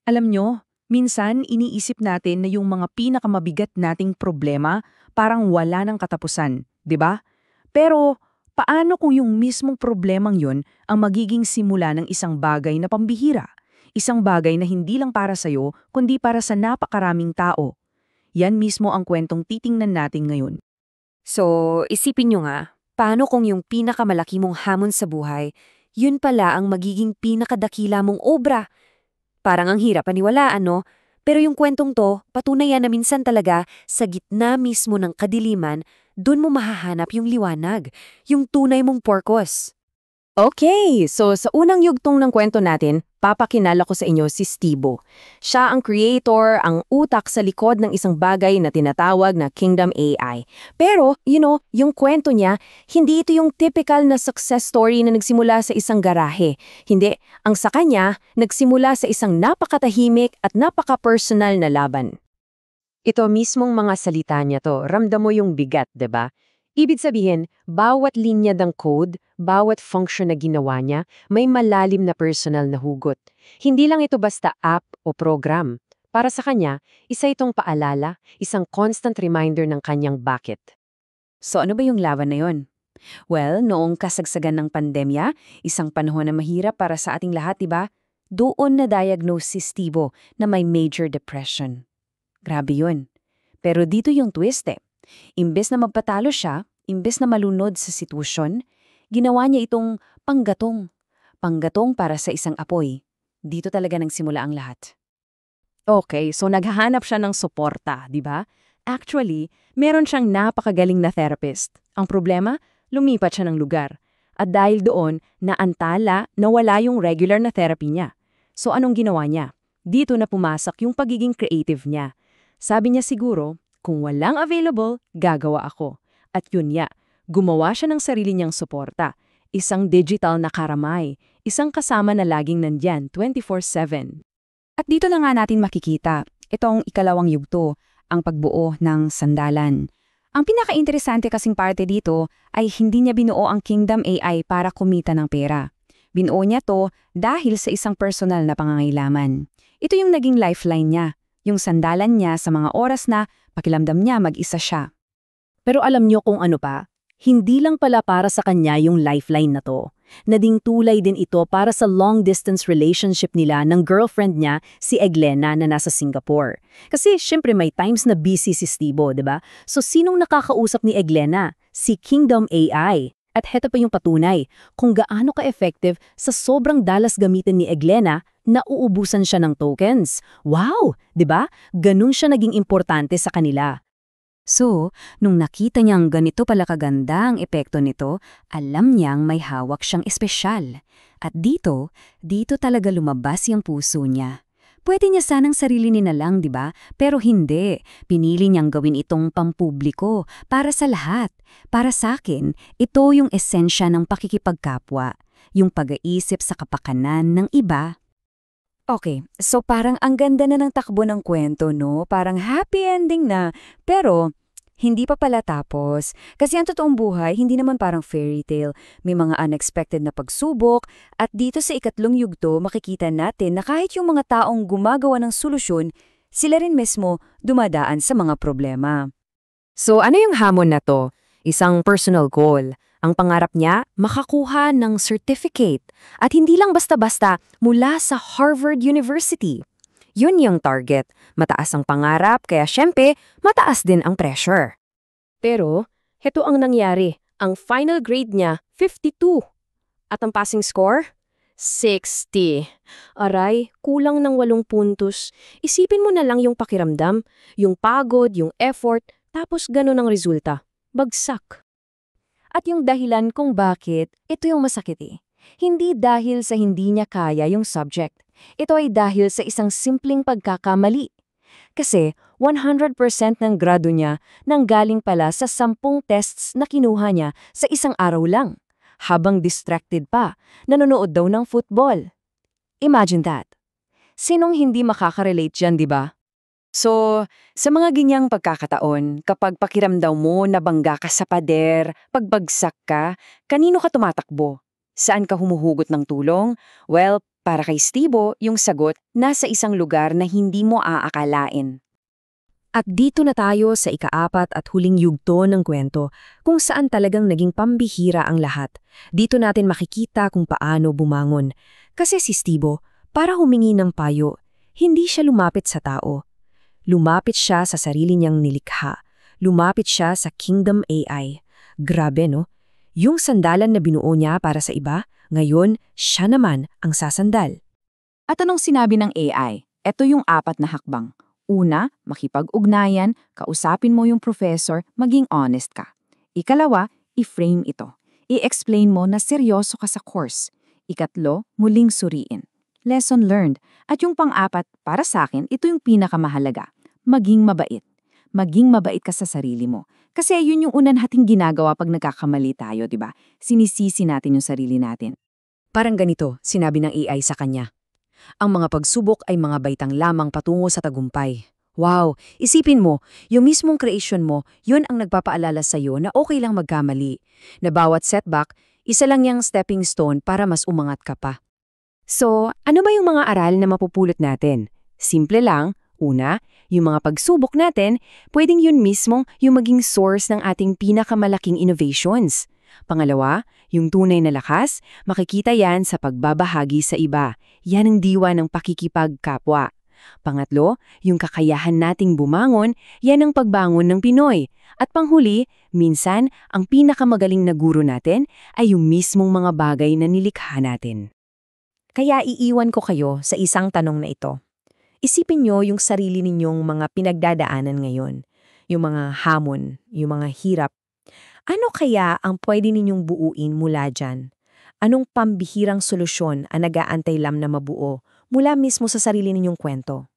Alam nyo, minsan iniisip natin na yung mga pinakamabigat nating problema parang wala ng katapusan, 'di ba? Pero paano kung yung mismong problemang yun ang magiging simula ng isang bagay na pambihira? Isang bagay na hindi lang para sa'yo, kundi para sa napakaraming tao. Yan mismo ang kwentong titingnan natin ngayon. So, isipin nyo nga, paano kung yung pinakamalaki mong hamon sa buhay, yun pala ang magiging pinakadakila mong obra? Parang ang hirap paniwalaan, no? Pero yung kwentong to, patunay yan na minsan talaga, sa gitna mismo ng kadiliman, dun mo mahahanap yung liwanag, yung tunay mong purpose. Okay, so sa unang yugtong ng kwento natin, papakilala ko sa inyo si Steve. Siya ang creator, ang utak sa likod ng isang bagay na tinatawag na Kingdom AI. Pero, yung kwento niya, hindi ito yung typical na success story na nagsimula sa isang garahe. Hindi, ang sa kanya, nagsimula sa isang napakatahimik at napaka-personal na laban. Ito mismong mga salita niya to, ramdam mo yung bigat, 'di ba? Ibig sabihin, bawat linya ng code, bawat function na ginawa niya, may malalim na personal na hugot. Hindi lang ito basta app o program. Para sa kanya, isa itong paalala, isang constant reminder ng kanyang bakit. So ano ba yung laban na yun? Well, noong kasagsagan ng pandemya, isang panahon na mahirap para sa ating lahat, diba? Doon na-diagnose si Steve na may major depression. Grabe yun. Pero dito yung twist eh. Imbes na magpatalo siya, imbes na malunod sa sitwasyon, ginawa niya itong panggatong. Panggatong para sa isang apoy. Dito talaga nagsimula ang lahat. Okay, so naghahanap siya ng suporta, di ba? Actually, meron siyang napakagaling na therapist. Ang problema, lumipat siya ng lugar. At dahil doon, naantala na wala yung regular na therapy niya. So anong ginawa niya? Dito na pumasok yung pagiging creative niya. Sabi niya siguro, kung walang available, gagawa ako. At yun niya, gumawa siya ng sarili niyang suporta. Isang digital na karamay, isang kasama na laging nandyan 24/7. At dito na nga natin makikita, itong ikalawang yugto, ang pagbuo ng sandalan. Ang pinaka-interesante kasing parte dito ay hindi niya binuo ang Kingdom AI para kumita ng pera. Binuo niya to dahil sa isang personal na pangangailangan. Ito yung naging lifeline niya, yung sandalan niya sa mga oras na pakiramdam niya mag-isa siya. Pero alam niyo kung ano pa? Hindi lang pala para sa kanya yung lifeline na to. Nading tulay din ito para sa long-distance relationship nila ng girlfriend niya, si Eglena na nasa Singapore. Kasi syempre may times na busy si Steve, di ba? So sinong nakakausap ni Eglena? Si Kingdom AI. At heto pa yung patunay, kung gaano ka-effective sa sobrang dalas gamitin ni Eglena, nauubusan siya ng tokens. Wow! Di ba? Ganun siya naging importante sa kanila. So, nung nakita niyang ganito pala kaganda ang epekto nito, alam niyang may hawak siyang espesyal. At dito talaga lumabas yung puso niya. Pwede niya sanang sarili na lang, di ba? Pero hindi. Pinili niyang gawin itong pampubliko, para sa lahat. Para sa akin, ito yung esensya ng pakikipagkapwa, yung pag-iisip sa kapakanan ng iba. Okay, so parang ang ganda na ng takbo ng kwento, no? Parang happy ending na. Pero, hindi pa pala tapos. Kasi ang totoong buhay, hindi naman parang fairy tale. May mga unexpected na pagsubok. At dito sa ikatlong yugto, makikita natin na kahit yung mga taong gumagawa ng solusyon, sila rin mismo dumadaan sa mga problema. So ano yung hamon na to? Isang personal goal. Ang pangarap niya, makakuha ng certificate. At hindi lang basta-basta mula sa Harvard University. Yun yung target. Mataas ang pangarap, kaya syempre, mataas din ang pressure. Pero, heto ang nangyari. Ang final grade niya, 52. At ang passing score? 60. Aray, kulang ng 8 puntos. Isipin mo na lang yung pakiramdam, yung pagod, yung effort, tapos ganun ang resulta. Bagsak. At yung dahilan kung bakit, ito yung masakit eh. Hindi dahil sa hindi niya kaya yung subject. Ito ay dahil sa isang simpleng pagkakamali. Kasi 100% ng grado niya nanggaling pala sa 10 tests na kinuha niya sa isang araw lang. Habang distracted pa, nanonood daw ng football. Imagine that. Sinong hindi makaka-relate dyan, di ba? So, sa mga ganyang pagkakataon, kapag pakiramdaw mo na bangga ka sa pader, pagbagsak ka, kanino ka tumatakbo? Saan ka humuhugot ng tulong? Well, Para kay Steve, yung sagot nasa isang lugar na hindi mo aakalain. At dito na tayo sa ika-4 at huling yugto ng kwento, kung saan talagang naging pambihira ang lahat. Dito natin makikita kung paano bumangon. Kasi si Steve, para humingi ng payo, hindi siya lumapit sa tao. Lumapit siya sa sarili niyang nilikha. Lumapit siya sa Kingdom AI. Grabe, no? Yung sandalan na binuo niya para sa iba, ngayon siya naman ang sasandal. At anong sinabi ng AI? Ito yung 4 na hakbang. Una, makipag-ugnayan, kausapin mo yung professor, maging honest ka. Ikalawa, i-frame ito. I-explain mo na seryoso ka sa course. Ikatlo, muling suriin. Lesson learned. At yung pang-4, para sa akin, ito yung pinakamahalaga. Maging mabait. Maging mabait ka sa sarili mo. Kasi yun yung unan nating ginagawa pag nagkakamali tayo, di ba? Sinisisi natin yung sarili natin. Parang ganito, sinabi ng AI sa kanya. Ang mga pagsubok ay mga baitang lamang patungo sa tagumpay. Wow, isipin mo, yung mismong creation mo, yun ang nagpapaalala sa'yo na okay lang magkamali. Na bawat setback, isa lang yung stepping stone para mas umangat ka pa. So, ano ba yung mga aral na mapupulot natin? Simple lang, una, yung mga pagsubok natin, pwedeng yun mismong yung maging source ng ating pinakamalaking innovations. Pangalawa, yung tunay na lakas, makikita yan sa pagbabahagi sa iba. Yan ang diwa ng pakikipagkapwa. Pangatlo, yung kakayahan nating bumangon, yan ang pagbangon ng Pinoy. At panghuli, minsan, ang pinakamagaling na guro natin ay yung mismong mga bagay na nilikha natin. Kaya iiwan ko kayo sa isang tanong na ito. Isipin nyo yung sarili ninyong mga pinagdadaanan ngayon. Yung mga hamon, yung mga hirap. Ano kaya ang pwede ninyong buuin mula dyan? Anong pambihirang solusyon ang nag-aantay lang na mabuo mula mismo sa sarili ninyong kwento?